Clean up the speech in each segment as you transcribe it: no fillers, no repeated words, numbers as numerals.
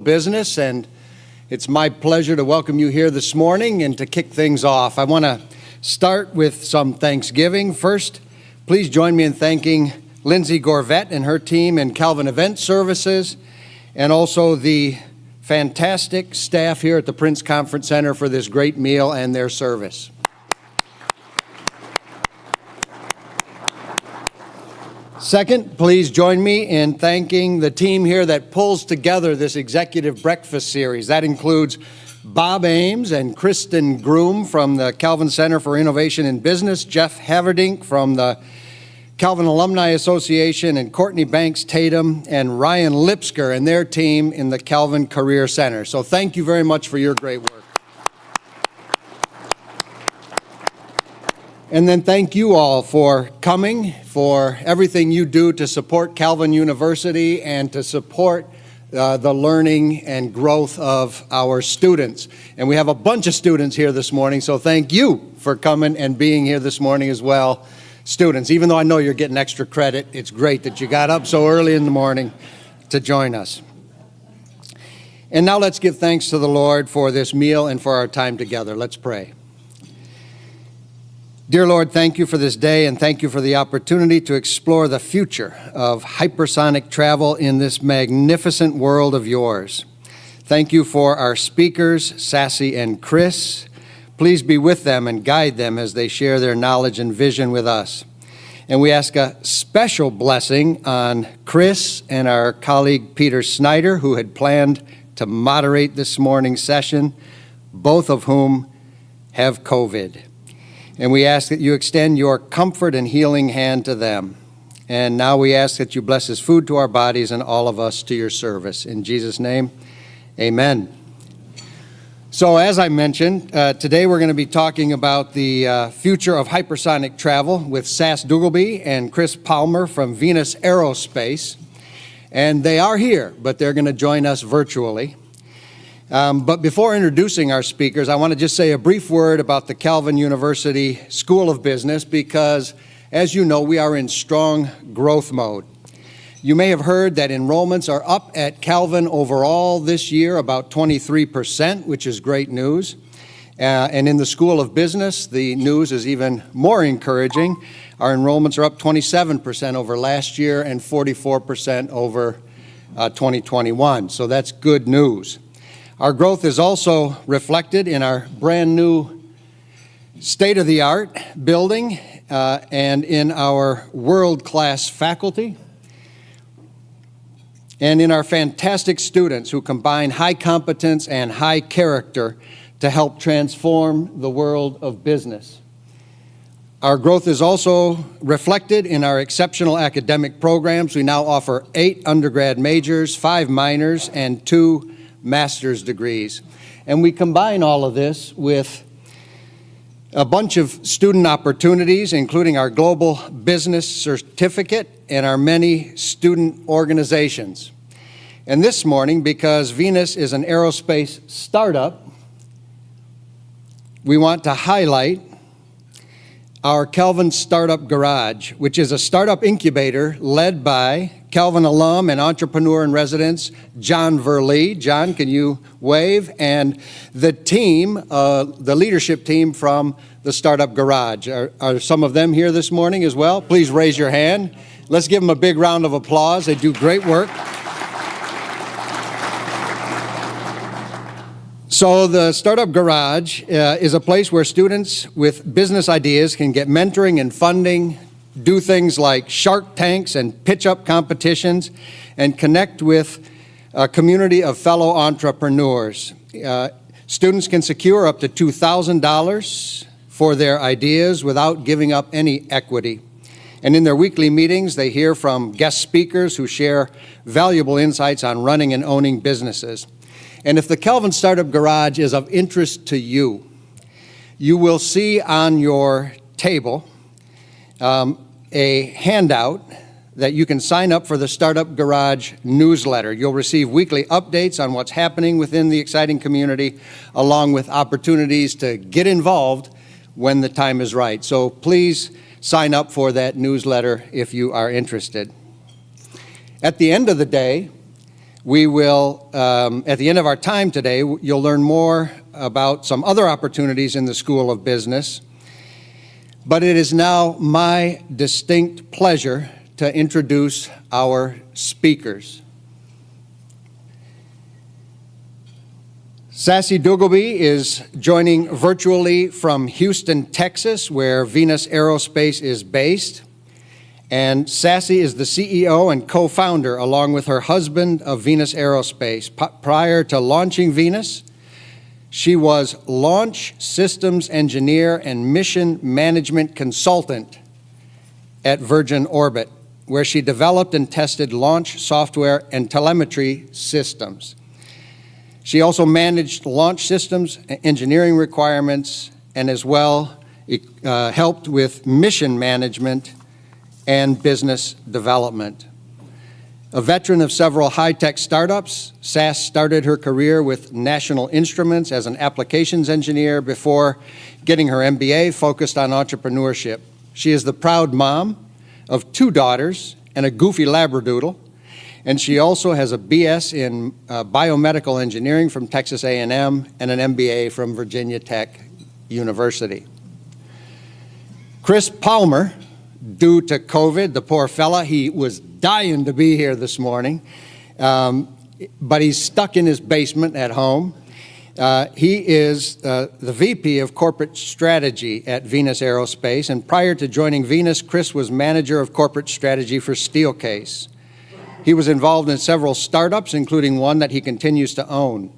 Business, and it's my pleasure to welcome you here this morning. And to kick things off, I want to start with some Thanksgiving. First, please join me in thanking Lindsay Gorvette and her team in Calvin Event Services, and also the fantastic staff here at the Prince Conference Center for this great meal and their service. Second, please join me in thanking the team here that pulls together this executive breakfast series. That includes Bob Ames and Kristen Groom from the Calvin Center for Innovation in Business, Jeff Haverdink from the Calvin Alumni Association, and Courtney Banks Tatum and Ryan Lipsker and their team in the Calvin Career Center. So thank you very much for your great work. And then thank you all for coming, for everything you do to support Calvin University and to support the learning and growth of our students. And we have a bunch of students here this morning, so thank you for coming and being here this morning as well, students. Even though I know you're getting extra credit, it's great that you got up so early in the morning to join us. And now let's give thanks to the Lord for this meal and for our time together. Let's pray. Dear Lord, thank you for this day, and thank you for the opportunity to explore the future of hypersonic travel in this magnificent world of yours. Thank you for our speakers, Sassy and Chris. Please be with them and guide them as they share their knowledge and vision with us. And we ask a special blessing on Chris and our colleague Peter Snyder, who had planned to moderate this morning's session, both of whom have COVID. And we ask that you extend your comfort and healing hand to them. And now we ask that you bless this food to our bodies and all of us to your service. In Jesus' name, amen. So as I mentioned, today we're going to be talking about the future of hypersonic travel with Sass Dugalby and Chris Palmer from Venus Aerospace. And they are here, but they're going to join us virtually. But before introducing our speakers, I want to just say a brief word about the Calvin University School of Business because, as you know, we are in strong growth mode. You may have heard that enrollments are up at Calvin overall this year, about 23%, which is great news. And in the School of Business, the news is even more encouraging. Our enrollments are up 27% over last year and 44% over 2021. So that's good news. Our growth is also reflected in our brand new state-of-the-art building and in our world-class faculty and in our fantastic students who combine high competence and high character to help transform the world of business. Our growth is also reflected in our exceptional academic programs. We now offer 8 undergrad majors, 5 minors, and 2 master's degrees. And we combine all of this with a bunch of student opportunities, including our Global Business Certificate and our many student organizations. And this morning, because Venus is an aerospace startup, we want to highlight our Calvin Startup Garage, which is a startup incubator led by Calvin alum and entrepreneur in residence, John Verlee. John, can you wave? And the team, the leadership team from the Startup Garage. Are some of them here this morning as well? Please raise your hand. Let's give them a big round of applause. They do great work. So the Startup Garage is a place where students with business ideas can get mentoring and funding, do things like Shark Tanks and pitch-up competitions, and connect with a community of fellow entrepreneurs. Students can secure up to $2,000 for their ideas without giving up any equity. And in their weekly meetings, they hear from guest speakers who share valuable insights on running and owning businesses. And if the Calvin Startup Garage is of interest to you, you will see on your table a handout that you can sign up for the Startup Garage newsletter. You'll receive weekly updates on what's happening within the exciting community, along with opportunities to get involved when the time is right. So please sign up for that newsletter if you are interested. At the end of the day, We will, at the end of our time today, you'll learn more about some other opportunities in the School of Business. But it is now my distinct pleasure to introduce our speakers. Sassy Duggleby is joining virtually from Houston, Texas, where Venus Aerospace is based. And Sassy is the CEO and co-founder, along with her husband, of Venus Aerospace. Prior to launching Venus, she was launch systems engineer and mission management consultant at Virgin Orbit, where she developed and tested launch software and telemetry systems. She also managed launch systems, engineering requirements, and as well helped with mission management and business development. A veteran of several high-tech startups, Sass started her career with National Instruments as an applications engineer before getting her MBA focused on entrepreneurship. She is the proud mom of 2 daughters and a goofy labradoodle, and she also has a BS in biomedical engineering from Texas A&M and an MBA from Virginia Tech University. Chris Palmer, due to COVID, the poor fella, he was dying to be here this morning, but he's stuck in his basement at home. He is the VP of Corporate Strategy at Venus Aerospace, and prior to joining Venus, Chris was manager of corporate strategy for Steelcase. He was involved in several startups, including one that he continues to own.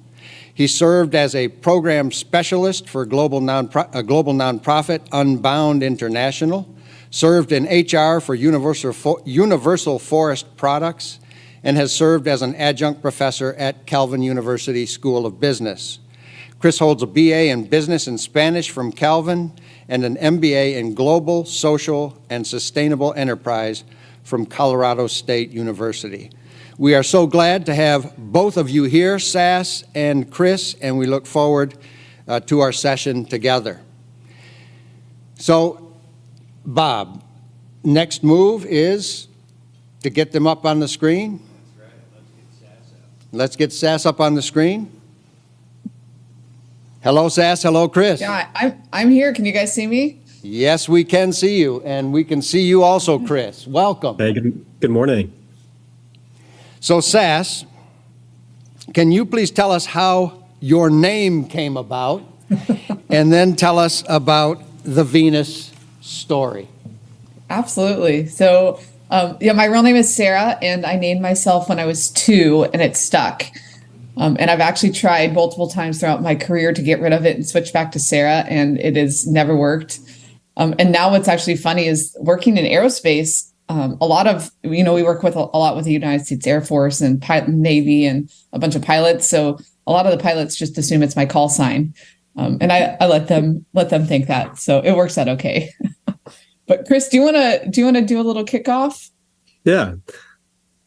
He served as a program specialist for a global nonprofit, Unbound International, served in HR for Universal Forest Products, and has served as an adjunct professor at Calvin University School of Business. Chris holds a BA in Business and Spanish from Calvin and an MBA in Global, Social, and Sustainable Enterprise from Colorado State University. We are so glad to have both of you here, Sass and Chris, and we look forward to our session together. So, Bob, next move is to get them up on the screen. That's right. Let's get Sass up on the screen. Hello, Sass. Hello, Chris. Yeah, I'm here. Can you guys see me? Yes, we can see you, and we can see you also, Chris. Welcome. Hey, good morning. So, Sass, can you please tell us how your name came about, and then tell us about the Venus story? Absolutely. So, my real name is Sarah, and I named myself when I was 2, and it stuck. And I've actually tried multiple times throughout my career to get rid of it and switch back to Sarah, and it has never worked. And now what's actually funny is working in aerospace, a lot of, we work with a lot with the United States Air Force and Navy and a bunch of pilots. So a lot of the pilots just assume it's my call sign. And I let them think that. So it works out okay. But Chris, do you want to do a little kickoff? Yeah.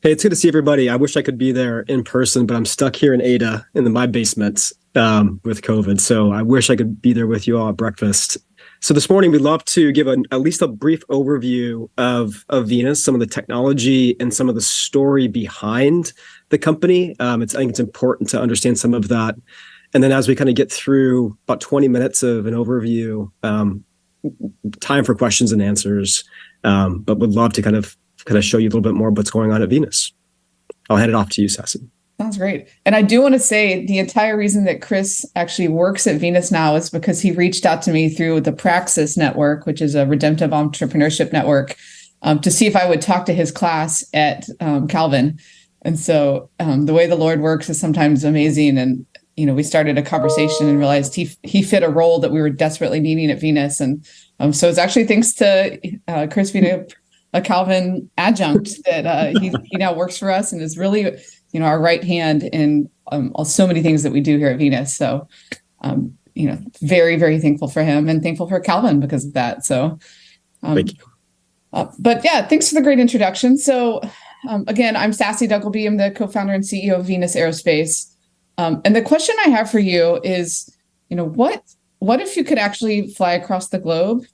Hey, it's good to see everybody. I wish I could be there in person, but I'm stuck here in Ada in my basement with COVID. So I wish I could be there with you all at breakfast. So this morning, we'd love to give at least a brief overview of Venus, some of the technology and some of the story behind the company. I think it's important to understand some of that. And then as we kind of get through about 20 minutes of an overview, time for questions and answers, but would love to kind of show you a little bit more of what's going on at Venus. I'll hand it off to you, Sassy. Sounds great. And I do want to say the entire reason that Chris actually works at Venus now is because he reached out to me through the Praxis Network, which is a redemptive entrepreneurship network, to see if I would talk to his class at Calvin. And so the way the Lord works is sometimes amazing. And, we started a conversation and realized he fit a role that we were desperately needing at Venus. And so it's actually thanks to Chris being a Calvin adjunct that he now works for us and is really, our right hand in so many things that we do here at Venus. So, very, very thankful for him and thankful for Calvin because of that. So, thank you. But yeah, thanks for the great introduction. So, again, I'm Sassy Duggleby. I'm the co-founder and CEO of Venus Aerospace. And the question I have for you is, what if you could actually fly across the globe?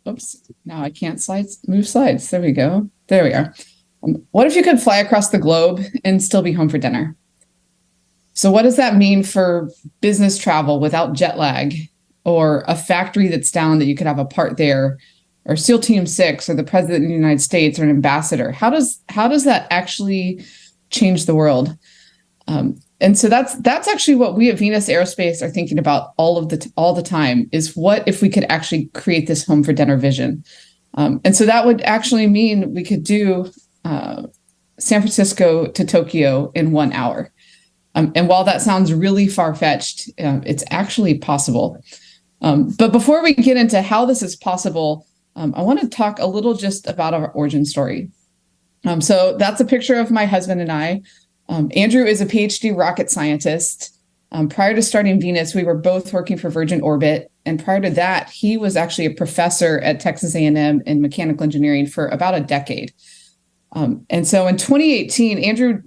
Oops, now I can't move slides. There we go. There we are. What if you could fly across the globe and still be home for dinner? So what does that mean for business travel without jet lag, or a factory that's down that you could have a part there, or SEAL Team 6, or the president of the United States, or an ambassador? How does that actually change the world? And so that's actually what we at Venus Aerospace are thinking about all the time, is what if we could actually create this home for Denver vision? And so that would actually mean we could do San Francisco to Tokyo in 1 hour. And while that sounds really far-fetched, it's actually possible. But before we get into how this is possible, I want to talk a little just about our origin story. So that's a picture of my husband and I. Andrew is a PhD rocket scientist. Prior to starting Venus, we were both working for Virgin Orbit. And prior to that, he was actually a professor at Texas A&M in mechanical engineering for about a decade. And so in 2018, Andrew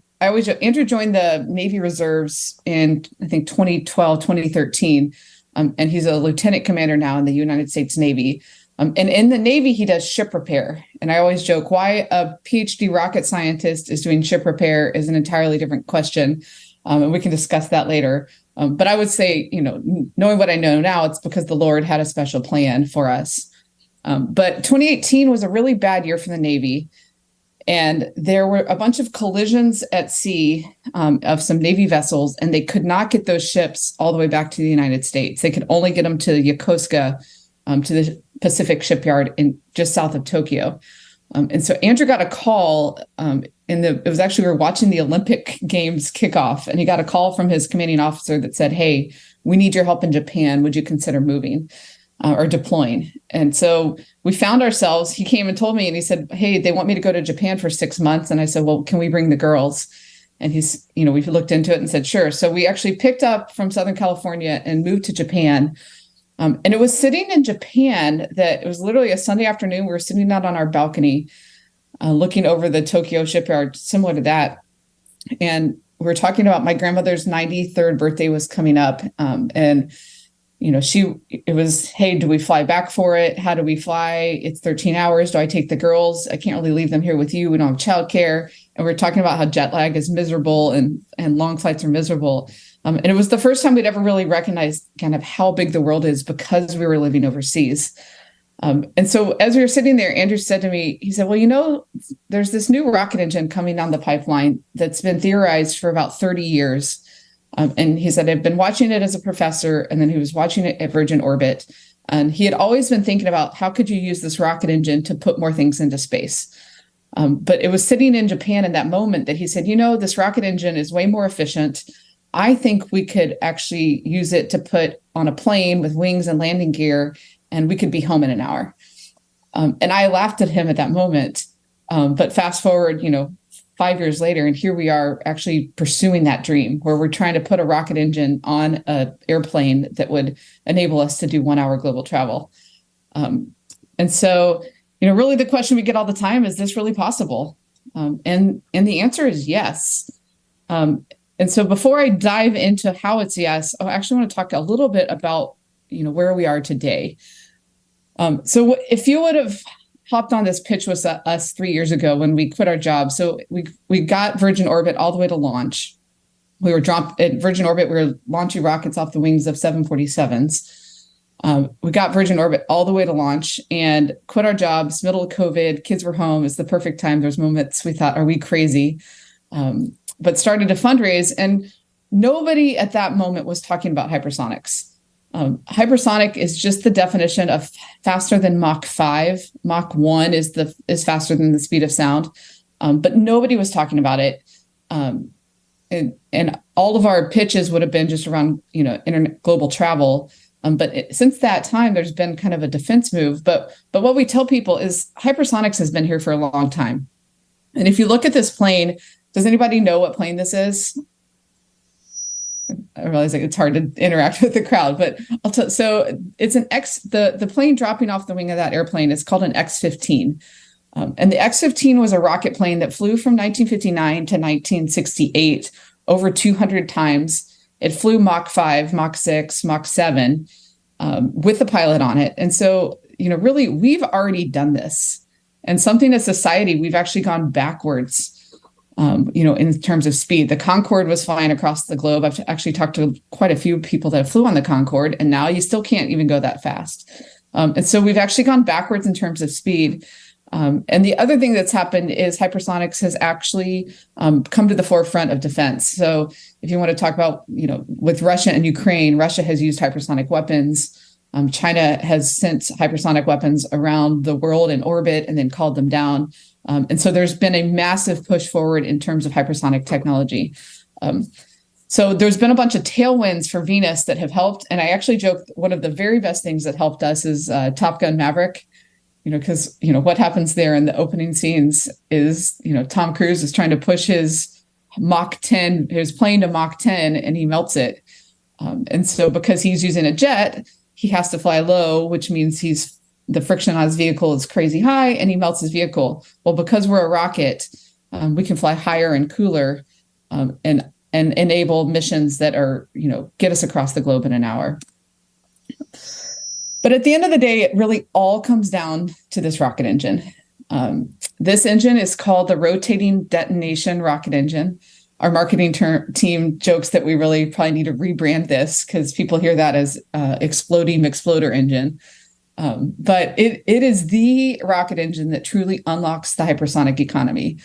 joined the Navy Reserves in, I think, 2012, 2013. And he's a lieutenant commander now in the United States Navy. And in the Navy, he does ship repair. And I always joke, why a PhD rocket scientist is doing ship repair is an entirely different question. And we can discuss that later. But I would say, knowing what I know now, it's because the Lord had a special plan for us. But 2018 was a really bad year for the Navy. And there were a bunch of collisions at sea of some Navy vessels, and they could not get those ships all the way back to the United States. They could only get them to Yokosuka, to the Pacific shipyard in just south of Tokyo. And so Andrew got a call it was actually, we were watching the Olympic Games kickoff, and he got a call from his commanding officer that said, "Hey, we need your help in Japan. Would you consider moving or deploying?" And so we found ourselves, he came and told me, and he said, "Hey, they want me to go to Japan for 6 months." And I said, "Well, can we bring the girls?" And we looked into it and said, "Sure." So we actually picked up from Southern California and moved to Japan. And it was sitting in Japan that it was literally a Sunday afternoon. We were sitting out on our balcony, looking over the Tokyo shipyard, similar to that. And we were talking about my grandmother's 93rd birthday was coming up. And it was, "Hey, do we fly back for it? How do we fly? It's 13 hours. Do I take the girls? I can't really leave them here with you. We don't have childcare." And we're talking about how jet lag is miserable and long flights are miserable. And it was the first time we'd ever really recognized kind of how big the world is because we were living overseas. And so as we were sitting there, Andrew said to me, he said, "Well, there's this new rocket engine coming down the pipeline that's been theorized for about 30 years. And he said, I've been watching it as a professor, and then he was watching it at Virgin Orbit. And he had always been thinking about how could you use this rocket engine to put more things into space. But it was sitting in Japan in that moment that he said, this rocket engine is way more efficient. I think we could actually use it to put on a plane with wings and landing gear, and we could be home in an hour." And I laughed at him at that moment. But fast forward, 5 years later, and here we are actually pursuing that dream where we're trying to put a rocket engine on an airplane that would enable us to do 1 hour global travel. And so, really the question we get all the time, is this really possible? And the answer is yes. And so before I dive into how it's yes, I actually want to talk a little bit about, where we are today. So if you would have hopped on this pitch with us 3 years ago when we quit our job, so we got Virgin Orbit all the way to launch. We were at Virgin Orbit, we were launching rockets off the wings of 747s. We got Virgin Orbit all the way to launch and quit our jobs, middle of COVID, kids were home. It's the perfect time. There's moments we thought, are we crazy? But started to fundraise, and nobody at that moment was talking about hypersonics. Hypersonic is just the definition of faster than Mach 5. Mach 1 is faster than the speed of sound, but nobody was talking about it. And all of our pitches would have been just around, internet global travel. But since that time, there's been kind of a defense move. But what we tell people is hypersonics has been here for a long time. And if you look at this plane, does anybody know what plane this is? I realize it's hard to interact with the crowd, but so it's the plane dropping off the wing of that airplane is called an X-15. And the X-15 was a rocket plane that flew from 1959 to 1968 over 200 times. It flew Mach 5, Mach 6, Mach 7 with the pilot on it. And so, really, we've already done this. And something as society, we've actually gone backwards. in terms of speed. The Concorde was flying across the globe. I've actually talked to quite a few people that flew on the Concorde, and now you still can't even go that fast. And so we've actually gone backwards in terms of speed. And the other thing that's happened is hypersonics has actually come to the forefront of defense. So if you want to talk about, with Russia and Ukraine, Russia has used hypersonic weapons. China has sent hypersonic weapons around the world in orbit and then called them down. And so there's been a massive push forward in terms of hypersonic technology. So there's been a bunch of tailwinds for Venus that have helped. And I actually joke one of the very best things that helped us is Top Gun Maverick, because, what happens there in the opening scenes is, Tom Cruise is trying to push his plane to Mach 10, and he melts it. And so because he's using a jet, he has to fly low, which means the friction on his vehicle is crazy high, and he melts his vehicle. Well, because we're a rocket, we can fly higher and cooler, and enable missions that are, get us across the globe in an hour. But at the end of the day, it really all comes down to this rocket engine. This engine is called the rotating detonation rocket engine. Our marketing team jokes that we really probably need to rebrand this because people hear that as exploding exploder engine. But it is the rocket engine that truly unlocks the hypersonic economy.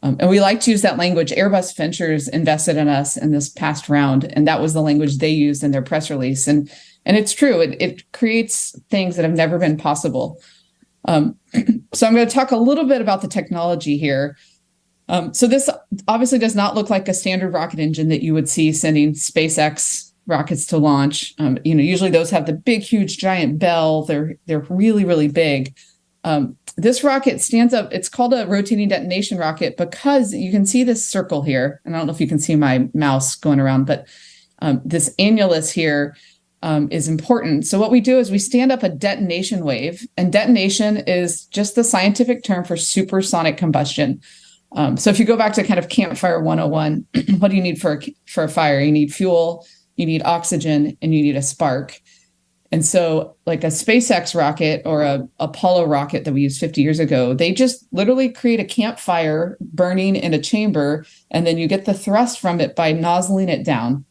And we like to use that language. Airbus Ventures invested in us in this past round, and that was the language they used in their press release. And it's true. It creates things that have never been possible. So I'm going to talk a little bit about the technology here. So this obviously does not look like a standard rocket engine that you would see sending SpaceX rockets to launch. Usually those have the big, huge, giant bell. They're really, really big. This rocket stands up. It's called a rotating detonation rocket because you can see this circle here. And I don't know if you can see my mouse going around, but this annulus here is important. So what we do is we stand up a detonation wave, and detonation is just the scientific term for supersonic combustion. So if you go back to kind of campfire 101, what do you need for a fire? You need fuel, you need oxygen, and you need a spark. And so like a SpaceX rocket or a Apollo rocket that we used 50 years ago, they just literally create a campfire burning in a chamber, and then you get the thrust from it by nozzling it down.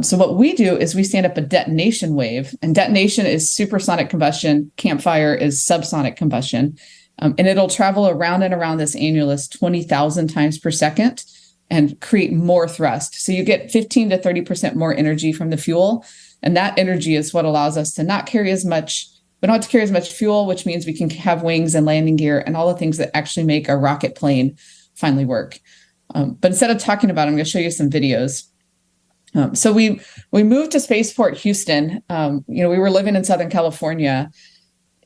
So what we do is we stand up a detonation wave, and detonation is supersonic combustion. Campfire is subsonic combustion. And it'll travel around and around this annulus 20,000 times per second and create more thrust. So you get 15 to 30% more energy from the fuel. And that energy is what allows us to not carry as much. We don't have to carry as much fuel, which means we can have wings and landing gear and all the things that actually make a rocket plane finally work. But instead of talking about it, I'm going to show you some videos. So we moved to Spaceport Houston. We were living in Southern California,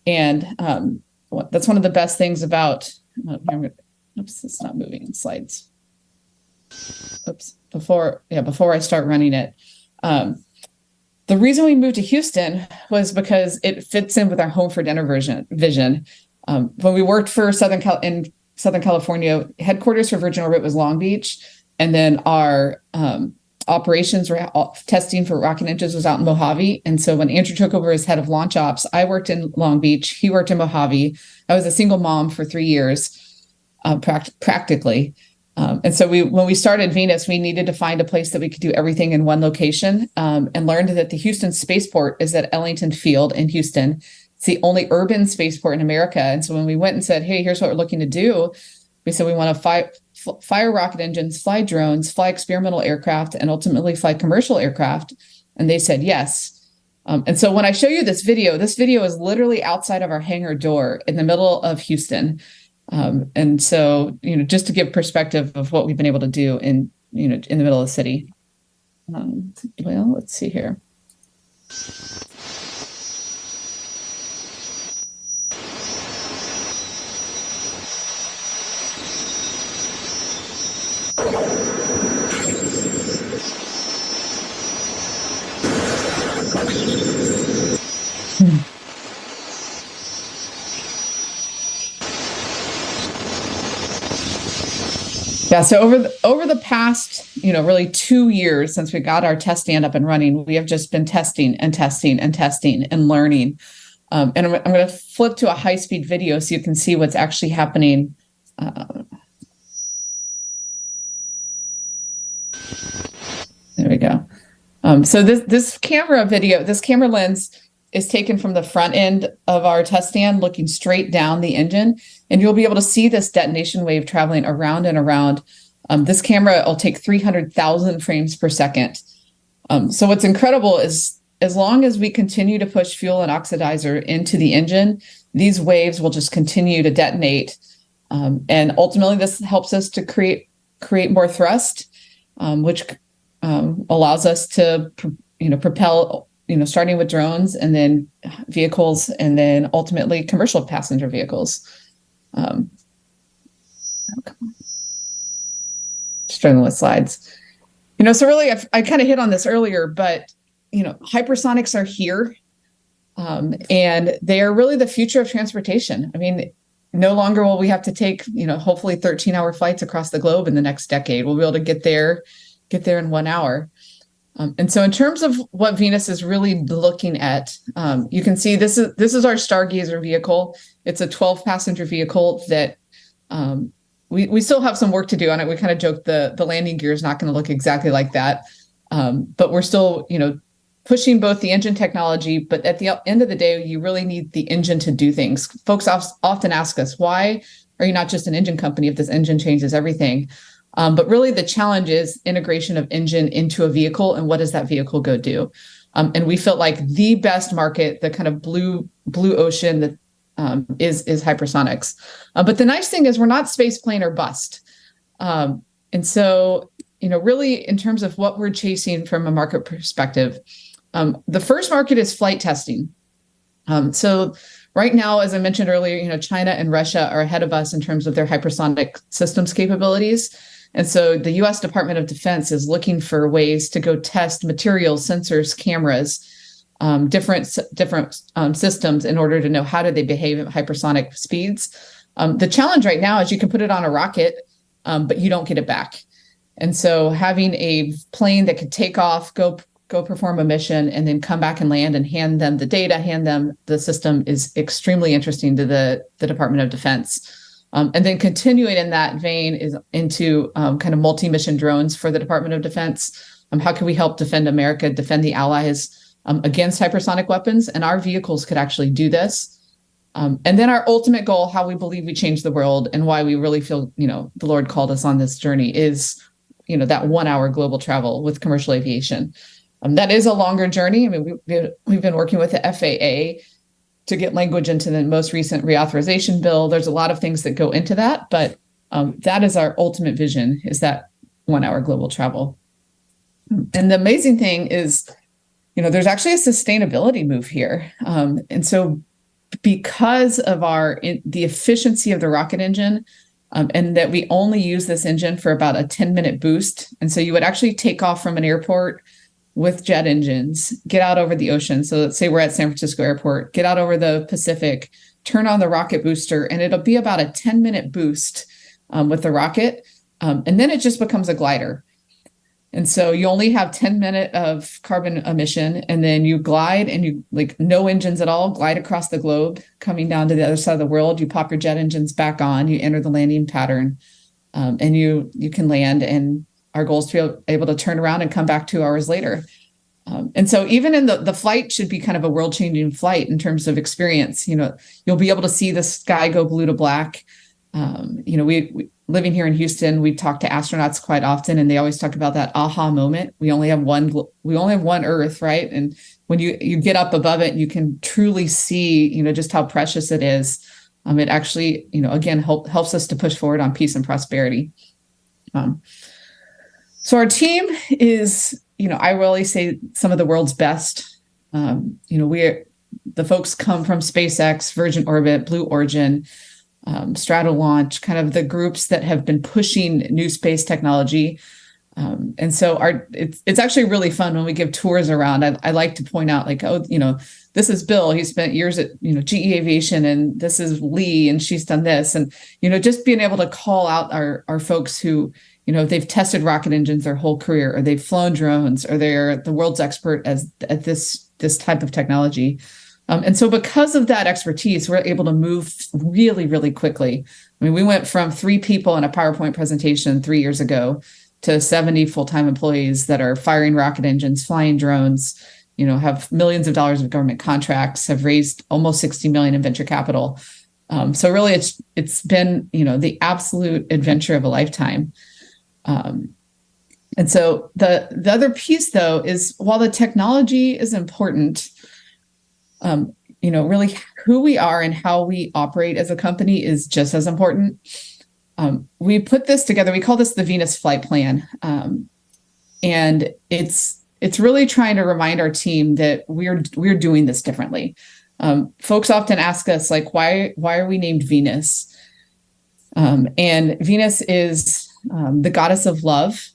and that's one of the best things about. Oops, it's not moving slides. Oops, before I start running it. The reason we moved to Houston was because it fits in with our home for dinner vision. When we worked for in Southern California, headquarters for Virgin Orbit was Long Beach, and then our operations were testing for rocket engines was out in Mojave. And so when Andrew took over as head of launch ops, I worked in Long Beach. He worked in Mojave. I was a single mom for 3 years, practically. And so when we started Venus, we needed to find a place that we could do everything in one location, and learned that the Houston spaceport is at Ellington Field in Houston. It's the only urban spaceport in America. And so when we went and said, hey, here's what we're looking to do, we said we want to fire rocket engines, fly drones, fly experimental aircraft, and ultimately fly commercial aircraft. And they said yes. And so when I show you this video is literally outside of our hangar door in the middle of Houston. And so, just to give perspective of what we've been able to do in the middle of the city. Well, let's see here. Yeah, so over the past, really 2 years since we got our test stand up and running, we have just been testing and testing and testing and learning. And I'm going to flip to a high-speed video so you can see what's actually happening. There we go. So this camera lens is taken from the front end of our test stand, looking straight down the engine, and you'll be able to see this detonation wave traveling around and around. This camera will take 300,000 frames per second. So what's incredible is as long as we continue to push fuel and oxidizer into the engine, these waves will just continue to detonate. And ultimately, this helps us to create more thrust, which allows us to, propel, starting with drones and then vehicles and then ultimately commercial passenger vehicles. Struggling with slides. So really, I kind of hit on this earlier, but, hypersonics are here, and they are really the future of transportation. I mean, no longer will we have to take, hopefully 13-hour flights across the globe in the next decade. We'll be able to get there in 1 hour. And so in terms of what Venus is really looking at, you can see this is our Stargazer vehicle. It's a 12-passenger vehicle that we still have some work to do on it. We kind of joked the landing gear is not going to look exactly like that. But we're still, pushing both the engine technology, but at the end of the day, you really need the engine to do things. Folks often ask us, why are you not just an engine company if this engine changes everything? But really the challenge is integration of engine into a vehicle, and what does that vehicle go do? And we felt like the best market, the kind of blue ocean that is hypersonics. But the nice thing is we're not space plane or bust. And so, really in terms of what we're chasing from a market perspective, the first market is flight testing. So right now, as I mentioned earlier, China and Russia are ahead of us in terms of their hypersonic systems capabilities. And so the U.S. Department of Defense is looking for ways to go test materials, sensors, cameras, different systems in order to know how do they behave at hypersonic speeds. The challenge right now is you can put it on a rocket, but you don't get it back. And so having a plane that could take off, go perform a mission, and then come back and land and hand them the data, hand them the system is extremely interesting to the Department of Defense. And then continuing in that vein is into kind of multi-mission drones for the Department of Defense. How can we help defend America, defend the allies against hypersonic weapons? And our vehicles could actually do this. And then our ultimate goal, how we believe we change the world and why we really feel, the Lord called us on this journey is, that 1 hour global travel with commercial aviation. That is a longer journey. I mean, we've been working with the FAA to get language into the most recent reauthorization bill. There's a lot of things that go into that, but that is our ultimate vision, is that 1 hour global travel. And the amazing thing is, there's actually a sustainability move here. And so because of the efficiency of the rocket engine, and that we only use this engine for about a 10-minute boost. And so you would actually take off from an airport with jet engines, get out over the ocean. So let's say we're at San Francisco Airport, get out over the Pacific, turn on the rocket booster, and it'll be about a 10-minute boost with the rocket. And then it just becomes a glider. And so you only have 10 minutes of carbon emission, and then you glide and you no engines at all, glide across the globe, coming down to the other side of the world. You pop your jet engines back on, you enter the landing pattern, and you can land. And our goal is to be able to turn around and come back 2 hours later. And so even in the flight should be kind of a world-changing flight in terms of experience. You'll be able to see the sky go blue to black. We living here in Houston, we talk to astronauts quite often, and they always talk about that aha moment. We only have one Earth, right? And when you get up above it, you can truly see, just how precious it is. It actually, again, helps us to push forward on peace and prosperity. So our team is, I really say some of the world's best. The folks come from SpaceX, Virgin Orbit, Blue Origin, Stratolaunch, kind of the groups that have been pushing new space technology. And so it's actually really fun when we give tours around. I like to point out this is Bill. He spent years at, GE Aviation, and this is Lee, and she's done this. And, just being able to call out our folks who, they've tested rocket engines their whole career, or they've flown drones, or they're the world's expert at this type of technology. And so because of that expertise, we're able to move really, really quickly. I mean, we went from 3 people in a PowerPoint presentation 3 years ago to 70 full-time employees that are firing rocket engines, flying drones, have millions of dollars of government contracts, have raised almost 60 million in venture capital. So really it's been, the absolute adventure of a lifetime. And so the other piece, though, is while the technology is important, really who we are and how we operate as a company is just as important. We put this together. We call this the Venus Flight Plan. And it's really trying to remind our team that we're doing this differently. Folks often ask us, like, why are we named Venus? And Venus is the goddess of love.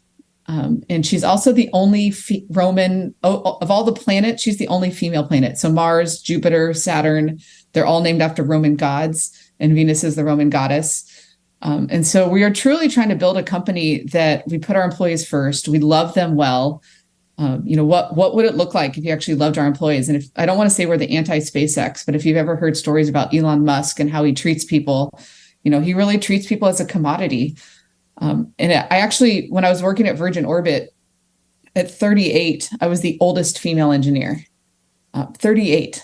And she's also the only Roman, of all the planets, she's the only female planet. So Mars, Jupiter, Saturn, they're all named after Roman gods, and Venus is the Roman goddess. And so we are truly trying to build a company that we put our employees first. We love them well. What would it look like if you actually loved our employees? And if I don't want to say we're the anti-SpaceX, but if you've ever heard stories about Elon Musk and how he treats people, he really treats people as a commodity. And I actually, when I was working at Virgin Orbit at 38, I was the oldest female engineer. 38.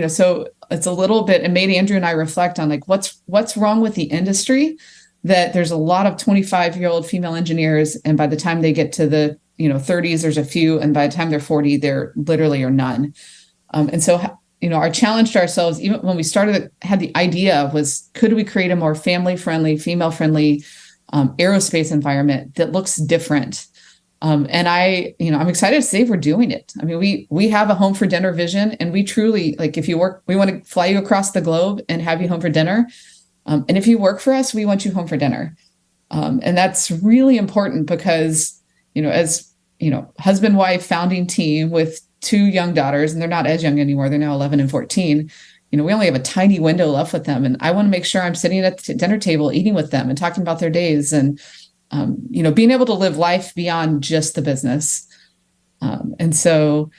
So it's a little bit, and made Andrew and I reflect on, like, what's wrong with the industry, that there's a lot of 25-year-old female engineers, and by the time they get to the 30s, there's a few, and by the time they're 40, there literally are none. And so our challenge to ourselves, even when we had the idea, was, could we create a more family-friendly, female-friendly aerospace environment that looks different? And I'm excited to say we're doing it. I mean, we have a home for dinner vision, and we truly, like, if you work, we want to fly you across the globe and have you home for dinner. And if you work for us, we want you home for dinner. And that's really important because, as, husband, wife, founding team with 2 young daughters, and they're not as young anymore. They're now 11 and 14. We only have a tiny window left with them. And I want to make sure I'm sitting at the dinner table, eating with them and talking about their days, and, being able to live life beyond just the business. And so,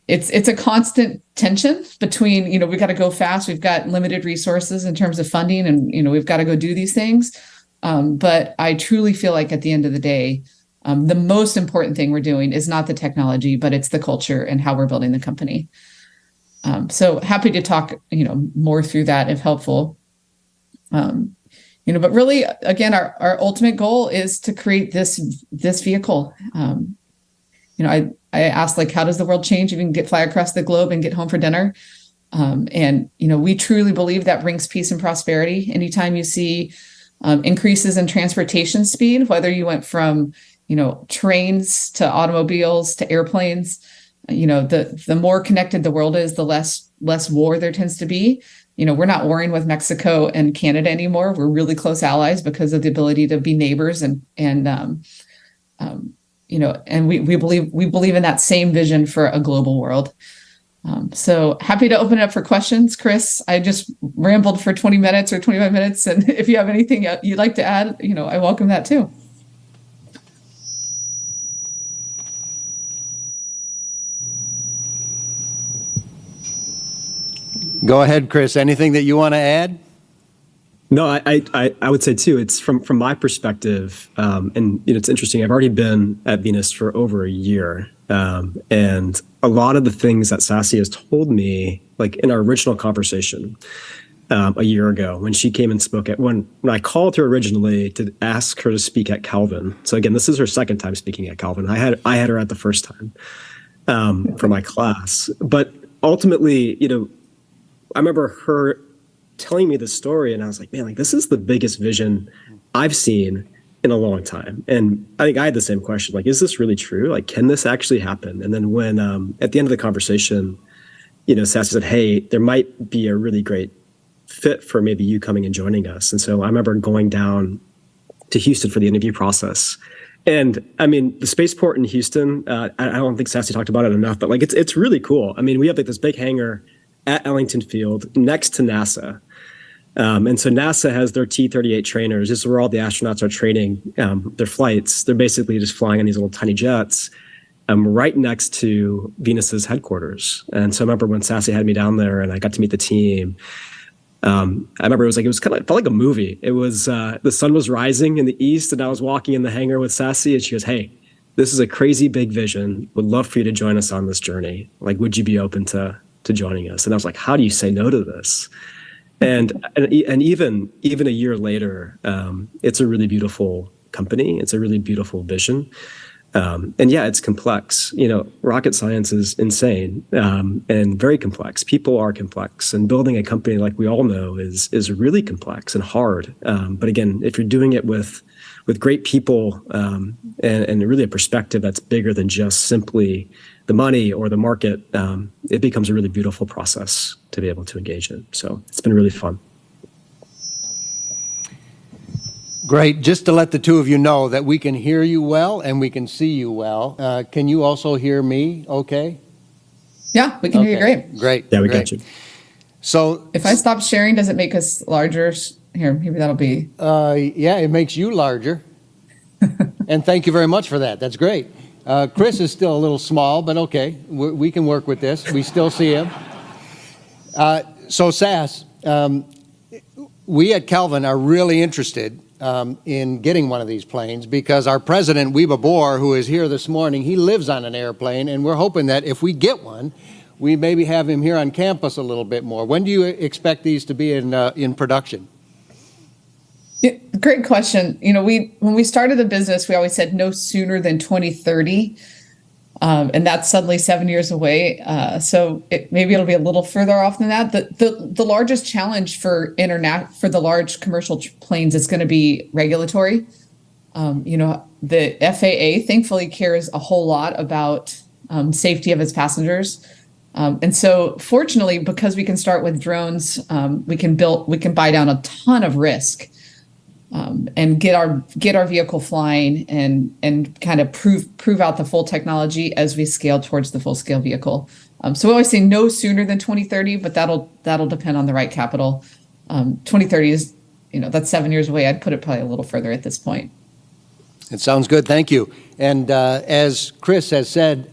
it's a constant tension between, we've got to go fast. We've got limited resources in terms of funding, and, we've got to go do these things. But I truly feel like at the end of the day, the most important thing we're doing is not the technology, but it's the culture and how we're building the company. So happy to talk, more through that if helpful. But really, again, our ultimate goal is to create this vehicle. I asked, like, how does the world change if you can fly across the globe and get home for dinner? And we truly believe that brings peace and prosperity. Anytime you see increases in transportation speed, whether you went from trains to automobiles to airplanes, the more connected the world is, the less war there tends to be. We're not warring with Mexico and Canada anymore. We're really close allies because of the ability to be neighbors, and we believe in that same vision for a global world. So happy to open it up for questions. Chris, I just rambled for 20 minutes or 25 minutes. And if you have anything you'd like to add, I welcome that too. Go ahead, Chris. Anything that you want to add? No, I would say too, it's from my perspective, and it's interesting. I've already been at Venus for over a year, and a lot of the things that Sassy has told me, like in our original conversation a year ago, when she came and spoke when I called her originally to ask her to speak at Calvin. So again, this is her second time speaking at Calvin. I had her at the first time for my class, but ultimately, I remember her telling me the story, and I was like, man, like, this is the biggest vision I've seen in a long time. And I think I had the same question, like, is this really true? Like, can this actually happen? And then when at the end of the conversation, Sassy said, hey, there might be a really great fit for maybe you coming and joining us. And so I remember going down to Houston for the interview process. And I mean, the spaceport in Houston, I don't think Sassy talked about it enough, but like, it's really cool. I mean, we have like this big hangar at Ellington Field next to NASA. And so NASA has their T-38 trainers. This is where all the astronauts are training their flights. They're basically just flying on these little tiny jets right next to Venus's headquarters. And so I remember when Sassy had me down there and I got to meet the team, I remember it was kind of, it felt like a movie. It was, the sun was rising in the east and I was walking in the hangar with Sassy and she goes, "Hey, this is a crazy big vision. Would love for you to join us on this journey. Like, would you be open to joining us?" And I was like, how do you say no to this? And even a year later, it's a really beautiful company. It's a really beautiful vision. And yeah, it's complex. Rocket science is insane, and very complex. People are complex, and building a company, like we all know, is really complex and hard. But again, if you're doing it with great people, and really a perspective that's bigger than just simply the money or the market, it becomes a really beautiful process to be able to engage in. So it's been really fun. Great. Just to let the two of you know that we can hear you well and we can see you well. Can you also hear me okay? Yeah, we can hear you great. Great. Yeah, we great. got you. So If I stop sharing, does it make us larger? Here, maybe that'll be. yeah, it makes you larger. And thank you very much for that. That's great. Chris is still a little small, but okay, we can work with this. We still see him. So Sass, we at Kelvin are really interested in getting one of these planes because our president, Wiebe Boer, who is here this morning, he lives on an airplane, and we're hoping that if we get one, we maybe have him here on campus a little bit more. When do you expect these to be in production? Yeah, great question. When we started the business, we always said no sooner than 2030. And that's suddenly 7 years away. So maybe it'll be a little further off than that. The largest challenge for the large commercial planes is going to be regulatory. The FAA thankfully cares a whole lot about safety of its passengers. And so fortunately, because we can start with drones, we can buy down a ton of risk. And get our vehicle flying and kind of prove out the full technology as we scale towards the full scale vehicle. So we always say no sooner than 2030, but that'll depend on the right capital. 2030 is, that's 7 years away. I'd put it probably a little further at this point. It sounds good. Thank you. And as Chris has said,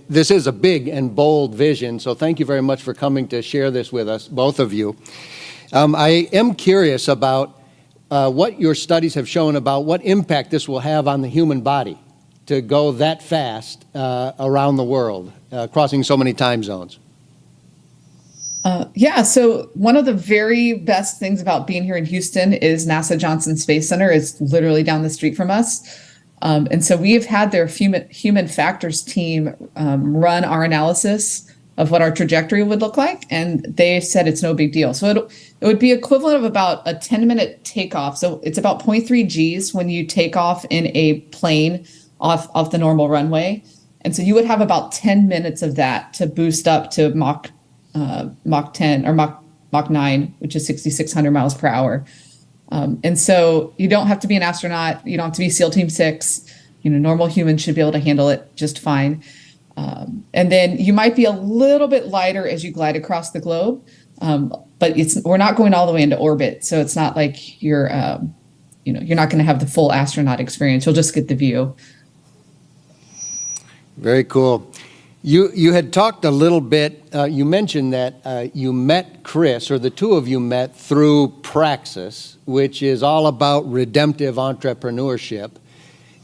this is a big and bold vision. So thank you very much for coming to share this with us, both of you. I am curious about what your studies have shown about what impact this will have on the human body to go that fast around the world, crossing so many time zones. So one of the very best things about being here in Houston is NASA Johnson Space Center is literally down the street from us. And so we have had their human factors team run our analysis of what our trajectory would look like, and they said it's no big deal. So it would be equivalent of about a 10-minute takeoff. So it's about 0.3 Gs when you take off in a plane off the normal runway. And so you would have about 10 minutes of that to boost up to Mach 10 or Mach 9, which is 6,600 miles per hour. And so you don't have to be an astronaut. You don't have to be SEAL Team 6. Normal humans should be able to handle it just fine. And then you might be a little bit lighter as you glide across the globe, but we're not going all the way into orbit, so it's not like you're not going to have the full astronaut experience. You'll just get the view. Very cool. You had talked a little bit. You mentioned that you met Chris, or the two of you met through Praxis, which is all about redemptive entrepreneurship.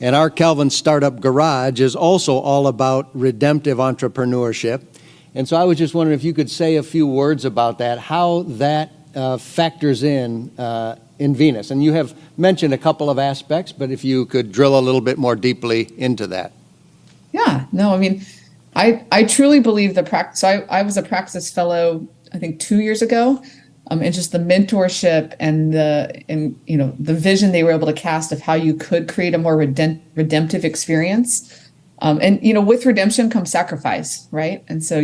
And our Kelvin Startup Garage is also all about redemptive entrepreneurship. And so I was just wondering if you could say a few words about that, how that factors in Venus. And you have mentioned a couple of aspects, but if you could drill a little bit more deeply into that. Yeah, no, I mean, I truly believe so I was a Praxis fellow, I think 2 years ago. And just the mentorship and the vision they were able to cast of how you could create a more redemptive experience. And with redemption comes sacrifice, right? And so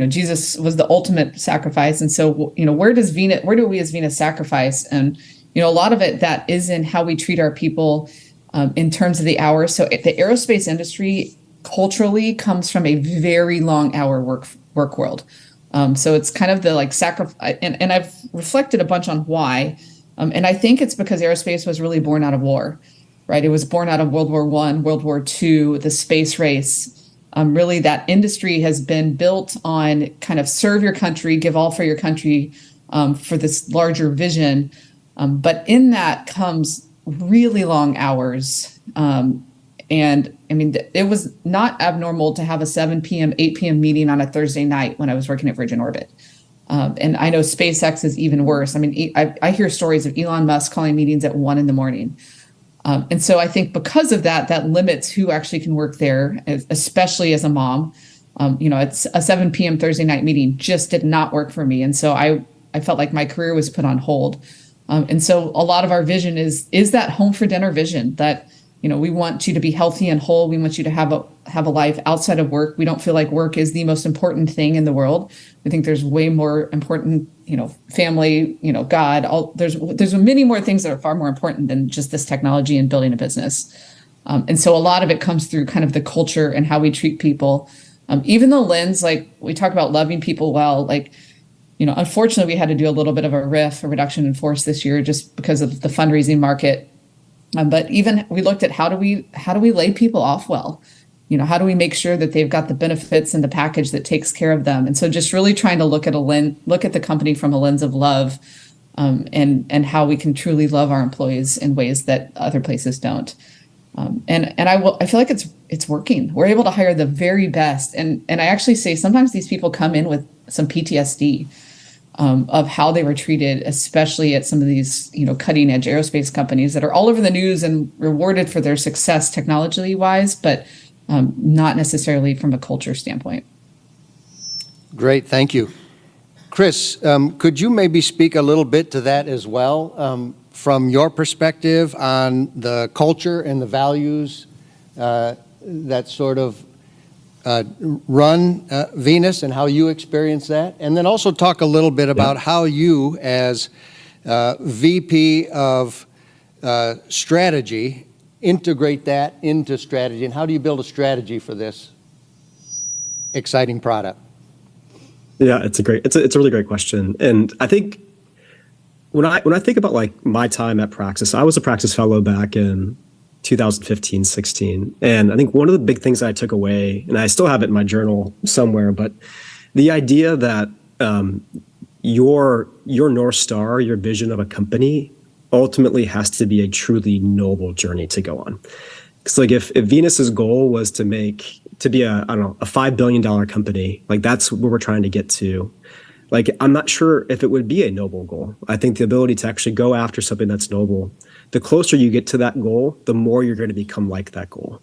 Jesus was the ultimate sacrifice. And so where do we as Venus sacrifice? And a lot of it that is in how we treat our people in terms of the hours. So the aerospace industry culturally comes from a very long hour work world. So it's kind of the sacrifice, and I've reflected a bunch on why, and I think it's because aerospace was really born out of war, right? It was born out of World War I, World War II, the space race, Really, that industry has been built on kind of serve your country, give all for your country, for this larger vision. But in that comes really long hours. And I mean, it was not abnormal to have a 7 p.m., 8 p.m. meeting on a Thursday night when I was working at Virgin Orbit. And I know SpaceX is even worse. I mean, I hear stories of Elon Musk calling meetings at 1 a.m. And so I think because of that, that limits who actually can work there, especially as a mom. It's a 7 p.m. Thursday night meeting just did not work for me. And so I felt like my career was put on hold. And so a lot of our vision is that home for dinner vision that, we want you to be healthy and whole. We want you to have a life outside of work. We don't feel like work is the most important thing in the world. We think there's way more important, family, God. There's many more things that are far more important than just this technology and building a business. And so a lot of it comes through kind of the culture and how we treat people. Even the lens, like we talk about loving people well, like, unfortunately we had to do a little bit of a reduction in force this year just because of the fundraising market. But even we looked at how do we lay people off well? How do we make sure that they've got the benefits and the package that takes care of them? And so just really trying to look at the company from a lens of love, and how we can truly love our employees in ways that other places don't. And I feel like it's working. We're able to hire the very best. And I actually say sometimes these people come in with some PTSD of how they were treated, especially at some of these, cutting edge aerospace companies that are all over the news and rewarded for their success technology wise, but not necessarily from a culture standpoint. Great, thank you. Chris, could you maybe speak a little bit to that as well, from your perspective on the culture and the values that sort of run Venus and how you experience that? And then also talk a little bit about how you, as VP of strategy, integrate that into strategy, and how do you build a strategy for this exciting product? Yeah, it's a really great question. And I think when I think about like my time at Praxis, I was a Praxis fellow back in 2015, 16. And I think one of the big things that I took away, and I still have it in my journal somewhere, but the idea that your North Star, your vision of a company ultimately has to be a truly noble journey to go on. Because like if Venus's goal was to be a $5 billion company, like that's where we're trying to get to. Like, I'm not sure if it would be a noble goal. I think the ability to actually go after something that's noble, the closer you get to that goal, the more you're going to become like that goal.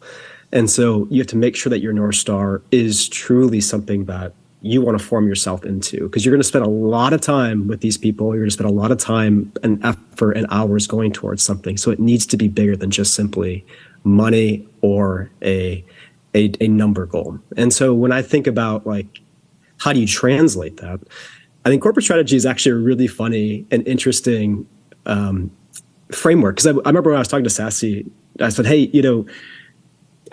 And so you have to make sure that your North Star is truly something that you want to form yourself into, because you're going to spend a lot of time with these people. You're going to spend a lot of time and effort and hours going towards something. So it needs to be bigger than just simply money or a number goal. And so when I think about like, how do you translate that? I think corporate strategy is actually a really funny and interesting framework. Because I remember when I was talking to Sassy, I said, hey,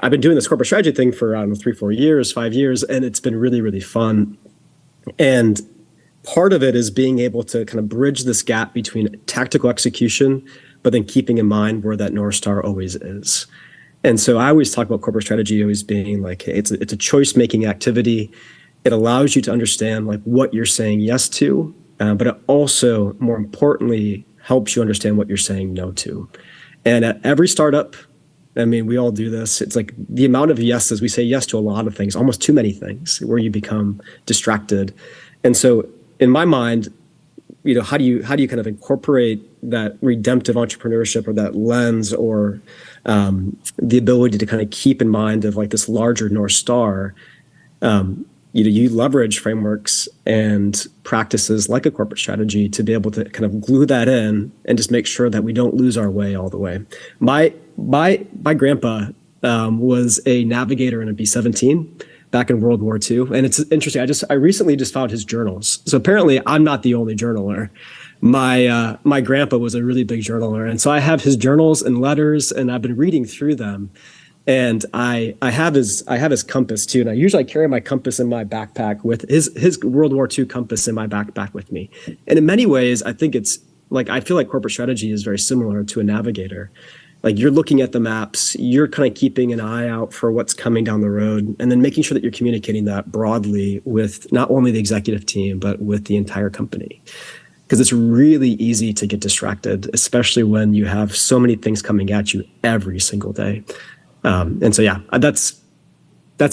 I've been doing this corporate strategy thing for, 3-4 years, 5 years, and it's been really, really fun. And part of it is being able to kind of bridge this gap between tactical execution, but then keeping in mind where that North Star always is. And so I always talk about corporate strategy always being like, hey, it's a choice-making activity. It allows you to understand like what you're saying yes to, but it also, more importantly, helps you understand what you're saying no to. And at every startup, I mean, we all do this. It's like the amount of yeses, we say yes to a lot of things, almost too many things, where you become distracted. And so in my mind, how do you kind of incorporate that redemptive entrepreneurship or that lens or the ability to kind of keep in mind of like this larger North Star? You leverage frameworks and practices like a corporate strategy to be able to kind of glue that in and just make sure that we don't lose our way all the way. My grandpa was a navigator in a B-17 back in World War II. And it's interesting. I recently just found his journals. So apparently I'm not the only journaler. My grandpa was a really big journaler. And so I have his journals and letters, and I've been reading through them. And I have his compass too. And I usually carry my compass in my backpack with his World War II compass in my backpack with me. And in many ways, I think it's like, I feel like corporate strategy is very similar to a navigator. Like you're looking at the maps, you're kind of keeping an eye out for what's coming down the road, and then making sure that you're communicating that broadly with not only the executive team, but with the entire company. Because it's really easy to get distracted, especially when you have so many things coming at you every single day. And so, yeah, that's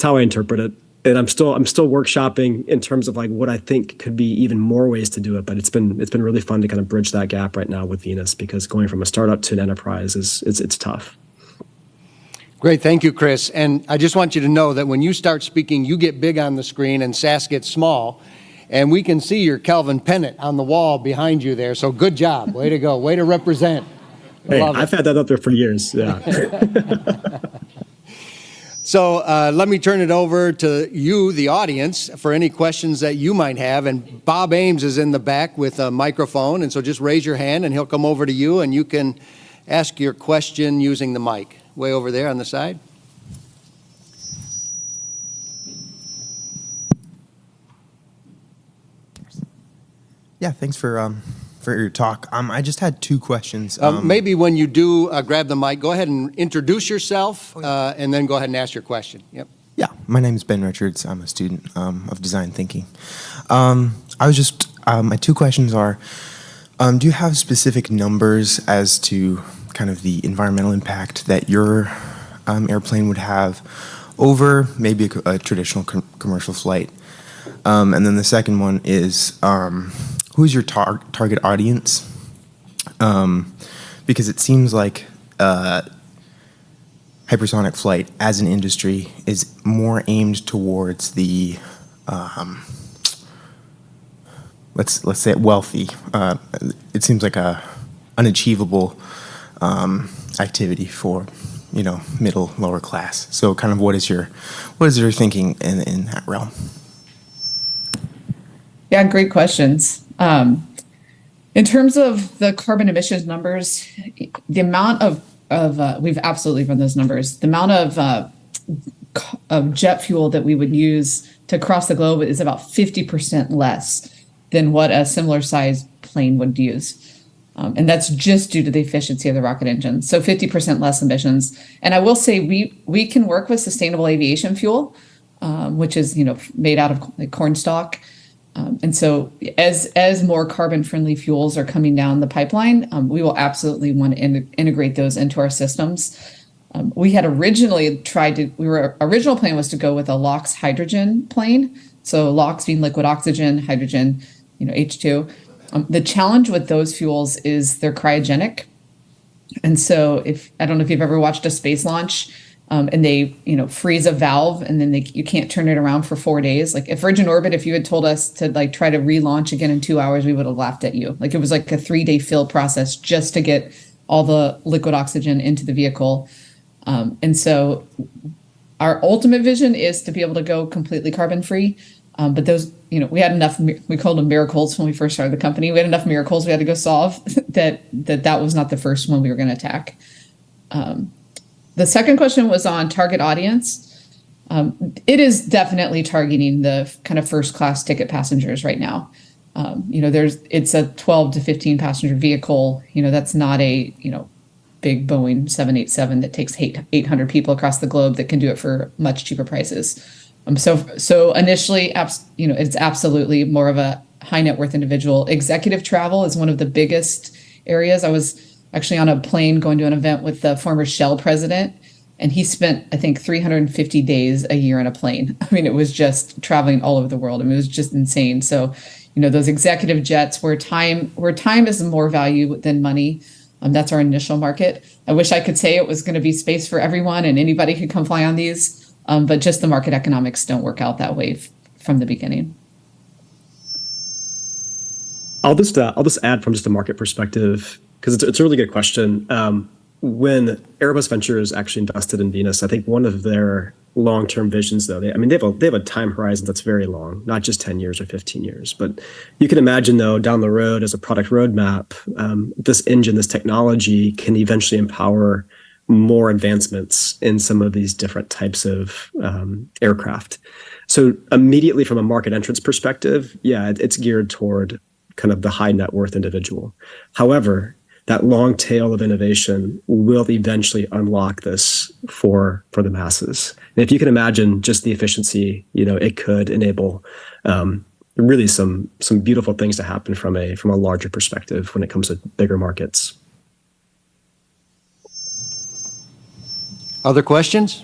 how I interpret it. And I'm still workshopping in terms of like what I think could be even more ways to do it. But it's been really fun to kind of bridge that gap right now with Venus, because going from a startup to an enterprise it's tough. Great. Thank you, Chris. And I just want you to know that when you start speaking, you get big on the screen and Sass gets small. And we can see your Calvin pennant on the wall behind you there. So good job. Way to go. Way to represent. Hey, I've had that up there for years. Yeah. So let me turn it over to you, the audience, for any questions that you might have. And Bob Ames is in the back with a microphone. And so just raise your hand and he'll come over to you and you can ask your question using the mic. Way over there on the side. Yeah, thanks for your talk. I just had two questions. Maybe when you do grab the mic, go ahead and introduce yourself and then go ahead and ask your question. Yep. Yeah, my name is Ben Richards. I'm a student of design thinking. My two questions are, do you have specific numbers as to kind of the environmental impact that your airplane would have over maybe a traditional commercial flight? And then the second one is, who's your target audience? Because it seems like hypersonic flight as an industry is more aimed towards the, let's say it wealthy. It seems like a unachievable activity for middle lower class. So kind of what is your thinking in that realm? Yeah, great questions. In terms of the carbon emissions numbers, the amount of we've absolutely run those numbers. The amount of jet fuel that we would use to cross the globe is about 50% less than what a similar size plane would use. And that's just due to the efficiency of the rocket engine. So 50% less emissions. And I will say we can work with sustainable aviation fuel, which is made out of like corn stalk. And so as more carbon-friendly fuels are coming down the pipeline, we will absolutely want to integrate those into our systems. We had originally original plan was to go with a LOX hydrogen plane. So LOX being liquid oxygen, hydrogen, H2. The challenge with those fuels is they're cryogenic. And so I don't know if you've ever watched a space launch, and they, freeze a valve and then you can't turn it around for 4 days. Like if Virgin Orbit, if you had told us to try to relaunch again in 2 hours, we would have laughed at you. Like it was like a 3-day fill process just to get all the liquid oxygen into the vehicle. And so our ultimate vision is to be able to go completely carbon free. But those, we had enough, we called them miracles when we first started the company. We had enough miracles we had to go solve that was not the first one we were going to attack. The second question was on target audience. It is definitely targeting the kind of first class ticket passengers right now. It's a 12 to 15 passenger vehicle. That's not a, big Boeing 787 that takes 800 people across the globe that can do it for much cheaper prices. So initially, it's absolutely more of a high net worth individual. Executive travel is one of the biggest areas. I was actually on a plane going to an event with the former Shell president, and he spent, I think, 350 days a year on a plane. I mean, it was just traveling all over the world. I mean, it was just insane. So, those executive jets where time is more value than money. That's our initial market. I wish I could say it was going to be space for everyone and anybody could come fly on these, but just the market economics don't work out that way from the beginning. I'll just add from just a market perspective, because it's a really good question. When Airbus Ventures actually invested in Venus, I think one of their long-term visions, though, they have a time horizon that's very long, not just 10 years or 15 years. But you can imagine, though, down the road as a product roadmap, this engine, this technology can eventually empower more advancements in some of these different types of aircraft. So immediately from a market entrance perspective, yeah, it's geared toward kind of the high net worth individual. However, that long tail of innovation will eventually unlock this for the masses. And if you can imagine just the efficiency, it could enable really some beautiful things to happen from a larger perspective when it comes to bigger markets. Other questions?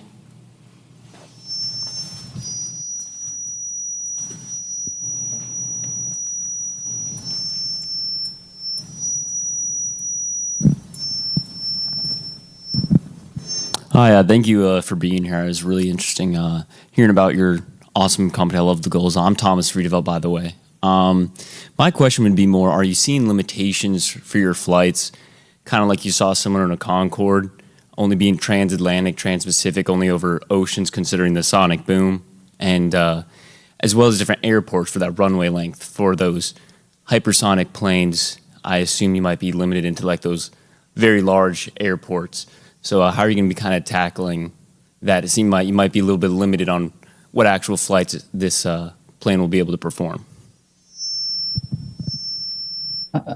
Hi, thank you for being here. It was really interesting hearing about your awesome company. I love the goals. I'm Thomas Friedeveld, by the way. My question would be more, are you seeing limitations for your flights, kind of like you saw similar in a Concorde, only being transatlantic, transpacific, only over oceans considering the sonic boom, and as well as different airports for that runway length for those hypersonic planes? I assume you might be limited into like those very large airports. So how are you going to be kind of tackling that? It seems like you might be a little bit limited on what actual flights this plane will be able to perform. I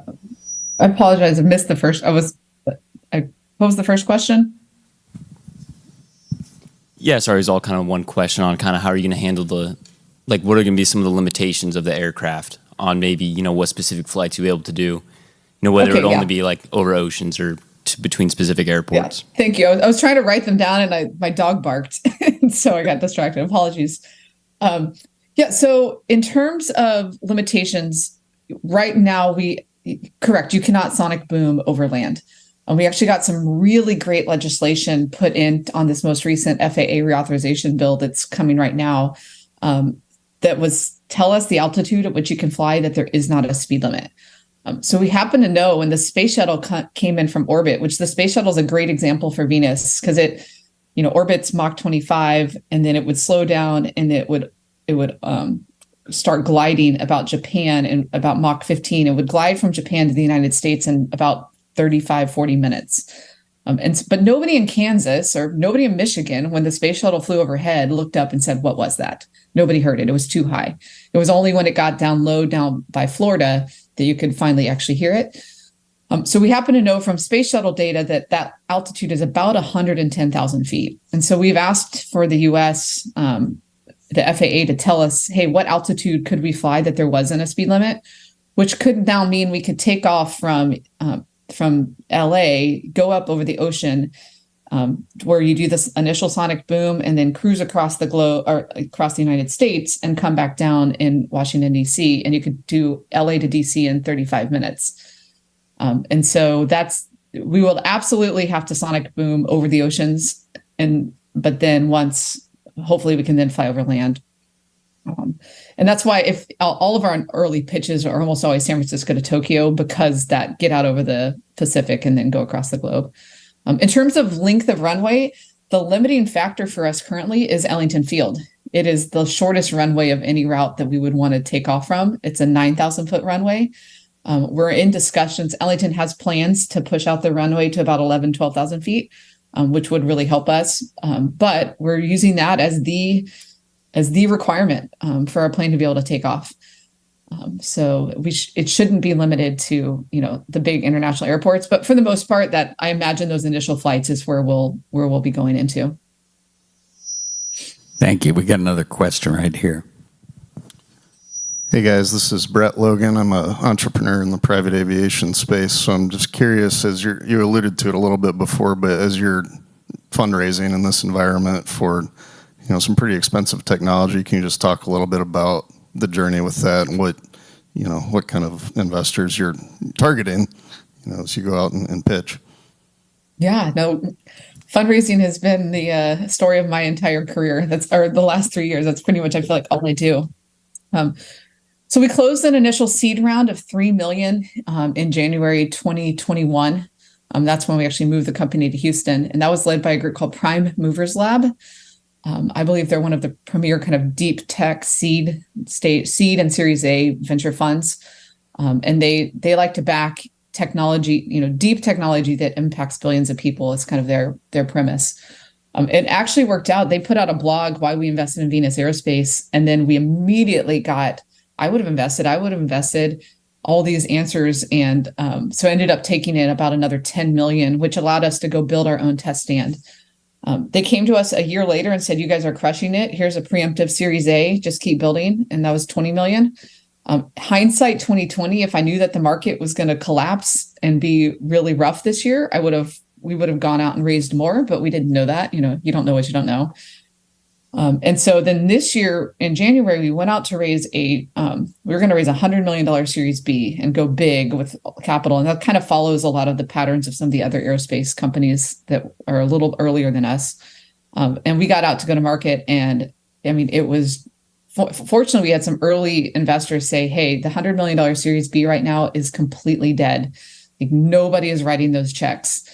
apologize. I missed the first. What was the first question? Yeah, sorry, it's all kind of one question on kind of how are you going to handle what are going to be some of the limitations of the aircraft on maybe, what specific flights you'll be able to do, whether it would only be like over oceans or between specific airports. Yeah, thank you. I was trying to write them down and my dog barked, and so I got distracted. Apologies. So in terms of limitations, right now correct, you cannot sonic boom over land. We actually got some really great legislation put in on this most recent FAA reauthorization bill that's coming right now that was tell us the altitude at which you can fly, that there is not a speed limit. So we happen to know when the space shuttle came in from orbit, which the space shuttle is a great example for Venus because it, orbits Mach 25 and then it would slow down and it would start gliding about Japan and about Mach 15. It would glide from Japan to the United States in about 35, 40 minutes. But nobody in Kansas or nobody in Michigan, when the space shuttle flew overhead, looked up and said, what was that? Nobody heard it. It was too high. It was only when it got down low down by Florida that you could finally actually hear it. So we happen to know from space shuttle data that altitude is about 110,000 feet. And so we've asked for the US, the FAA to tell us, hey, what altitude could we fly that there wasn't a speed limit, which could now mean we could take off from LA, go up over the ocean, where you do this initial sonic boom and then cruise across the globe or across the United States and come back down in Washington, D.C. And you could do LA to D.C. in 35 minutes. And so we will absolutely have to sonic boom over the oceans. But then hopefully we can then fly over land. And that's why if all of our early pitches are almost always San Francisco to Tokyo, because that get out over the Pacific and then go across the globe. In terms of length of runway, the limiting factor for us currently is Ellington Field. It is the shortest runway of any route that we would want to take off from. It's a 9,000-foot runway. We're in discussions. Ellington has plans to push out the runway to about 11,000, 12,000 feet, which would really help us. But we're using that as the requirement for our plane to be able to take off. So it shouldn't be limited to the big international airports, but for the most part, that I imagine those initial flights is where we'll be going into. Thank you. We got another question right here. Hey guys, this is Brett Logan. I'm an entrepreneur in the private aviation space, so I'm just curious, as you alluded to it a little bit before, but as you're fundraising in this environment for some pretty expensive technology, can you just talk a little bit about the journey with that and what kind of investors you're targeting, as you go out and pitch? Yeah, no, fundraising has been the story of my entire career. The last 3 years. That's pretty much, I feel like, all I do. So we closed an initial seed round of $3 million in January 2021. That's when we actually moved the company to Houston, and that was led by a group called Prime Movers Lab. I believe they're one of the premier kind of deep tech seed and Series A venture funds, and they like to back technology, deep technology that impacts billions of people. Is kind of their premise. It actually worked out. They put out a blog why we invested in Venus Aerospace, and then we immediately got. I would have invested all these answers. And so I ended up taking in about another 10 million, which allowed us to go build our own test stand. They came to us a year later and said, you guys are crushing it. Here's a preemptive Series A, just keep building. And that was 20 million. Hindsight 2020, if I knew that the market was going to collapse and be really rough this year, we would have gone out and raised more, but we didn't know that. You don't know what you don't know. And so then this year in January, we went out to raise we were going to raise $100 million Series B and go big with capital. And that kind of follows a lot of the patterns of some of the other aerospace companies that are a little earlier than us. And we got out to go to market. And I mean, it was, fortunately, we had some early investors say, hey, the $100 million Series B right now is completely dead. Like, nobody is writing those checks.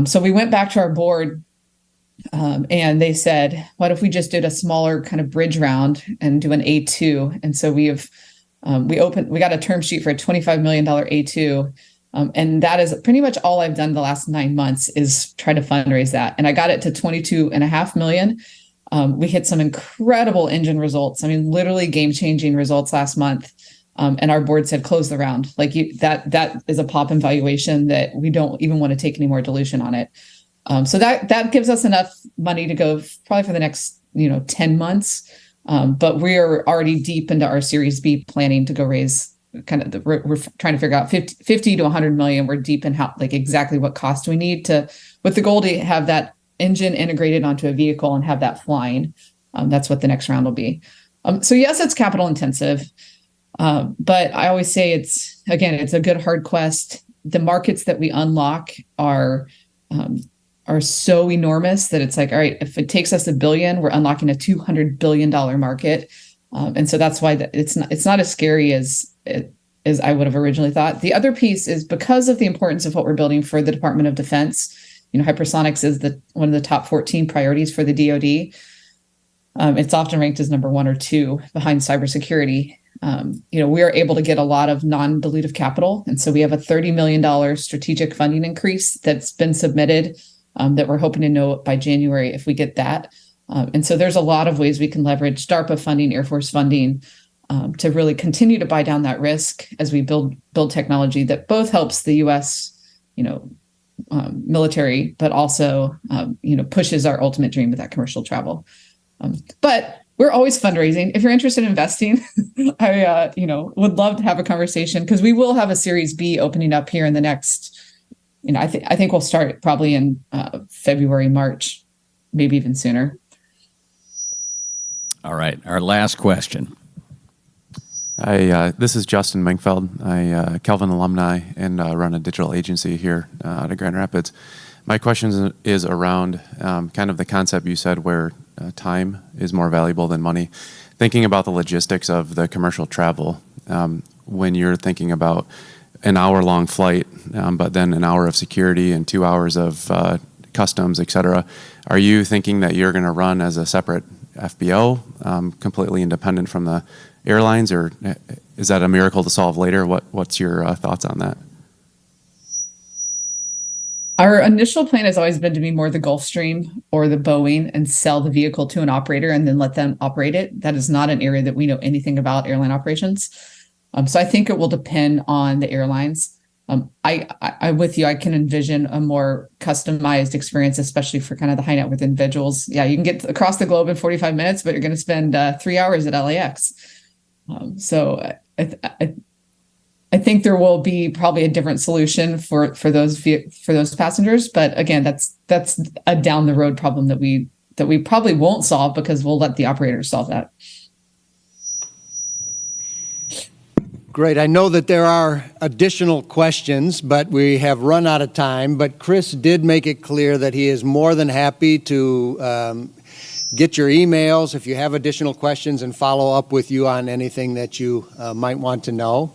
So we went back to our board and they said, what if we just did a smaller kind of bridge round and do an A2? And so we got a term sheet for a $25 million A2. And that is pretty much all I've done the last 9 months is try to fundraise that. And I got it to 22.5 million. We hit some incredible engine results. I mean, literally game-changing results last month. And our board said, close the round. Like that is a pop in valuation that we don't even want to take any more dilution on it. So that gives us enough money to go probably for the next 10 months. But we are already deep into our Series B planning to go raise we're trying to figure out 50 to 100 million. We're deep in exactly what cost we need with the goal to have that engine integrated onto a vehicle and have that flying. That's what the next round will be. So yes, it's capital intensive. But I always say it's a good hard quest. The markets that we unlock are so enormous that it's like, all right, if it takes us $1 billion, we're unlocking a $200 billion market. And so that's why it's not as scary as I would have originally thought. The other piece is because of the importance of what we're building for the Department of Defense. Hypersonics is one of the top 14 priorities for the DoD. It's often ranked as number 1 or 2 behind cybersecurity. We are able to get a lot of non-dilutive capital. And so we have a $30 million strategic funding increase that's been submitted that we're hoping to know by January if we get that. And so there's a lot of ways we can leverage DARPA funding, Air Force funding to really continue to buy down that risk as we build technology that both helps the U.S., military, but also, pushes our ultimate dream of that commercial travel. But we're always fundraising. If you're interested in investing, I would love to have a conversation because we will have a Series B opening up here in the next, I think we'll start probably in February, March, maybe even sooner. All right, our last question. This is Justin Minkfeld. I Kelvin alumni and run a digital agency here out of Grand Rapids. My question is around kind of the concept you said where time is more valuable than money. Thinking about the logistics of the commercial travel, when you're thinking about an hour-long flight, but then an hour of security and 2 hours of customs, et cetera, are you thinking that you're going to run as a separate FBO, completely independent from the airlines, or is that a miracle to solve later? What's your thoughts on that? Our initial plan has always been to be more the Gulfstream or the Boeing and sell the vehicle to an operator and then let them operate it. That is not an area that we know anything about, airline operations. So I think it will depend on the airlines. I'm with you. I can envision a more customized experience, especially for kind of the high net worth individuals. Yeah, you can get across the globe in 45 minutes, but you're going to spend 3 hours at LAX. So I think there will be probably a different solution for those passengers. But again, that's a down the road problem that we probably won't solve because we'll let the operators solve that. Great. I know that there are additional questions, but we have run out of time. But Chris did make it clear that he is more than happy to get your emails if you have additional questions and follow up with you on anything that you might want to know.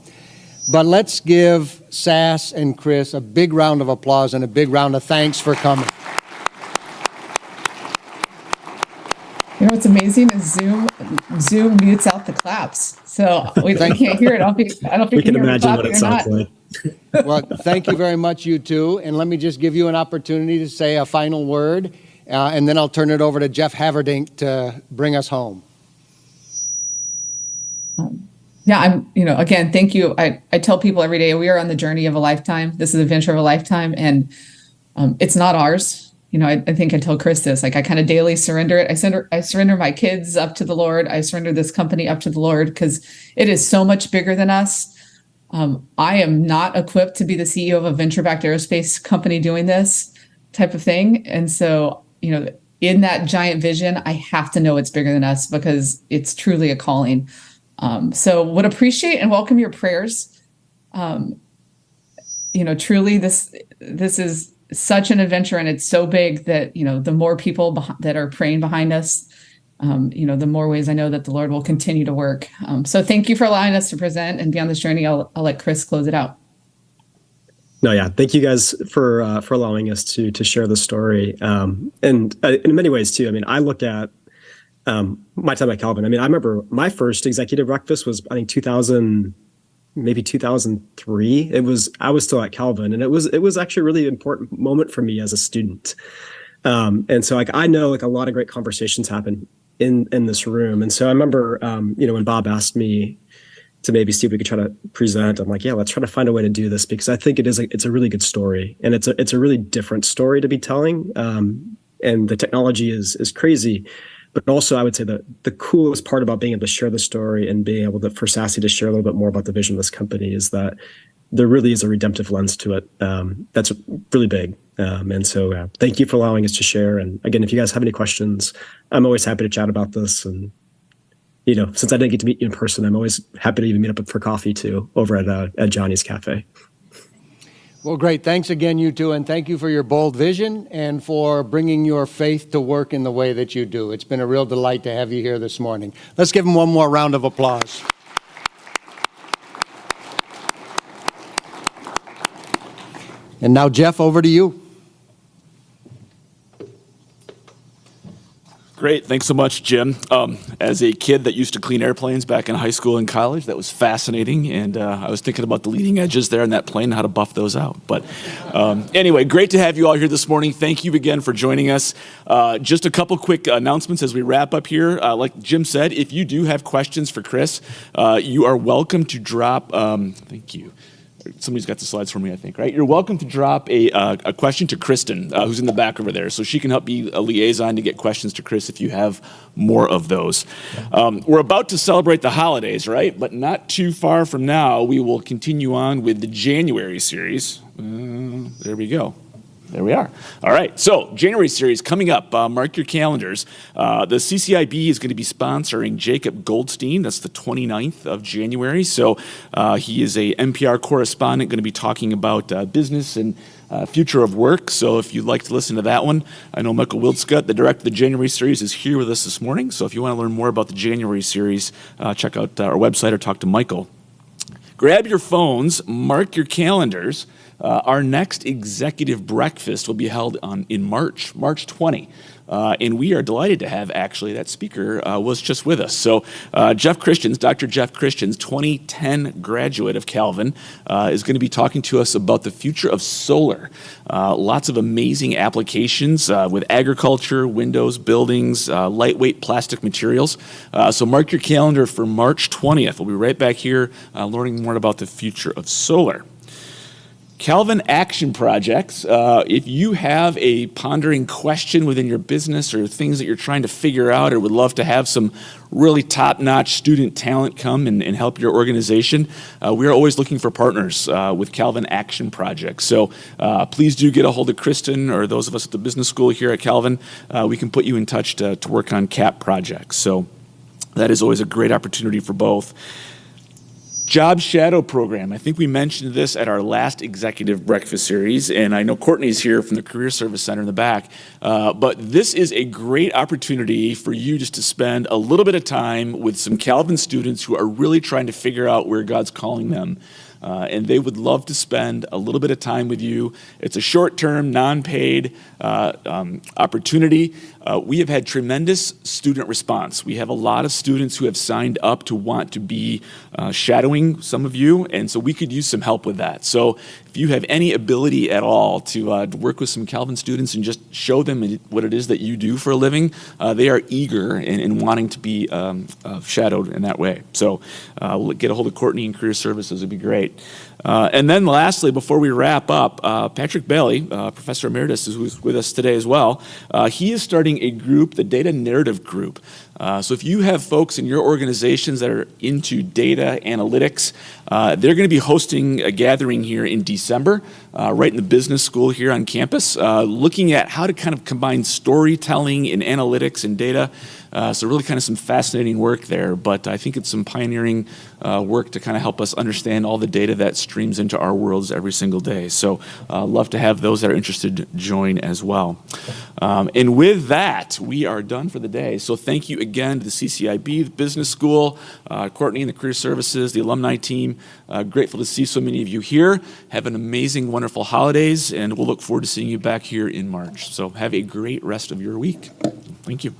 But let's give Sass and Chris a big round of applause and a big round of thanks for coming. What's amazing is Zoom mutes out the claps. So we can't hear it. I don't know if we can hear imagine what it sounds like. Well, thank you very much, you two. And let me just give you an opportunity to say a final word, and then I'll turn it over to Jeff Haverdink to bring us home. Yeah, again, thank you. I tell people every day we are on the journey of a lifetime. This is a venture of a lifetime, and it's not ours. I think I tell Chris this, like I kind of daily surrender it. I surrender my kids up to the Lord. I surrender this company up to the Lord because it is so much bigger than us. I am not equipped to be the CEO of a venture-backed aerospace company doing this type of thing. And so, in that giant vision, I have to know it's bigger than us because it's truly a calling. So would appreciate and welcome your prayers. Truly this is such an adventure, and it's so big that, the more people that are praying behind us, the more ways I know that the Lord will continue to work. So thank you for allowing us to present and be on this journey. I'll let Chris close it out. No, yeah. Thank you guys for allowing us to share the story. And in many ways too, I look at my time at Calvin. I remember my first executive breakfast was, I think 2000, maybe 2003. I was still at Calvin, and it was actually a really important moment for me as a student. And so I know a lot of great conversations happen in this room. And so I remember, when Bob asked me to maybe see if we could try to present, I'm like, yeah, let's try to find a way to do this, because I think it's a really good story, and it's a really different story to be telling. And the technology is crazy. But also, I would say that the coolest part about being able to share the story and being able for Sassy to share a little bit more about the vision of this company is that there really is a redemptive lens to it that's really big. And so thank you for allowing us to share. And again, if you guys have any questions, I'm always happy to chat about this. And, since I didn't get to meet you in person, I'm always happy to even meet up for coffee too over at Johnny's Cafe. Well, great. Thanks again, you two, and thank you for your bold vision and for bringing your faith to work in the way that you do. It's been a real delight to have you here this morning. Let's give them one more round of applause. And now, Jeff, over to you. Great. Thanks so much, Jim. As a kid that used to clean airplanes back in high school and college, that was fascinating. And I was thinking about the leading edges there in that plane and how to buff those out. But anyway, great to have you all here this morning. Thank you again for joining us. Just a couple quick announcements as we wrap up here. Like Jim said, if you do have questions for Chris, you are welcome to drop, thank you. Somebody's got the slides for me, I think, right? You're welcome to drop a question to Kristen, who's in the back over there, so she can help be a liaison to get questions to Chris if you have more of those. We're about to celebrate the holidays, right? But not too far from now, we will continue on with the January series. There we go. There we are. All right. So January series coming up. Mark your calendars. The CCIB is going to be sponsoring Jacob Goldstein. That's the 29th of January. So he is a NPR correspondent going to be talking about business and future of work. So if you'd like to listen to that one, I know Michael Wildscott, the director of the January series, is here with us this morning. So if you want to learn more about the January series, check out our website or talk to Michael. Grab your phones, mark your calendars. Our next executive breakfast will be held in March 20. And we are delighted to have actually that speaker was just with us. So Jeff Christians, Dr. Jeff Christians, 2010 graduate of Calvin, is going to be talking to us about the future of solar. Lots of amazing applications with agriculture, windows, buildings, lightweight plastic materials. So mark your calendar for March 20th. We'll be right back here learning more about the future of solar. Calvin Action Projects. If you have a pondering question within your business or things that you're trying to figure out or would love to have some really top-notch student talent come and help your organization, we are always looking for partners with Calvin Action Projects. So please do get a hold of Kristen or those of us at the business school here at Calvin. We can put you in touch to work on CAP projects. So that is always a great opportunity for both. Job Shadow Program. I think we mentioned this at our last executive breakfast series, and I know Courtney's here from the Career Service Center in the back, but this is a great opportunity for you just to spend a little bit of time with some Calvin students who are really trying to figure out where God's calling them. and they would love to spend a little bit of time with you. It's a short-term, non-paid opportunity. We have had tremendous student response. We have a lot of students who have signed up to want to be shadowing some of you, and so we could use some help with that. So if you have any ability at all to work with some Calvin students and just show them what it is that you do for a living, they are eager in wanting to be shadowed in that way. So we'll get a hold of Courtney in Career Services. It'd be great. And then lastly, before we wrap up, Patrick Bailey, Professor Emeritus, who's with us today as well, he is starting a group, the Data Narrative Group. So if you have folks in your organizations that are into data analytics, they're going to be hosting a gathering here in December, right in the business school here on campus, looking at how to kind of combine storytelling and analytics and data. So really kind of some fascinating work there, but I think it's some pioneering work to kind of help us understand all the data that streams into our worlds every single day. So love to have those that are interested join as well. And with that, we are done for the day. So thank you again to the CCIB, the Business School, Courtney and the Career Services, the alumni team. Grateful to see so many of you here. Have an amazing, wonderful holidays, and we'll look forward to seeing you back here in March. So have a great rest of your week. Thank you.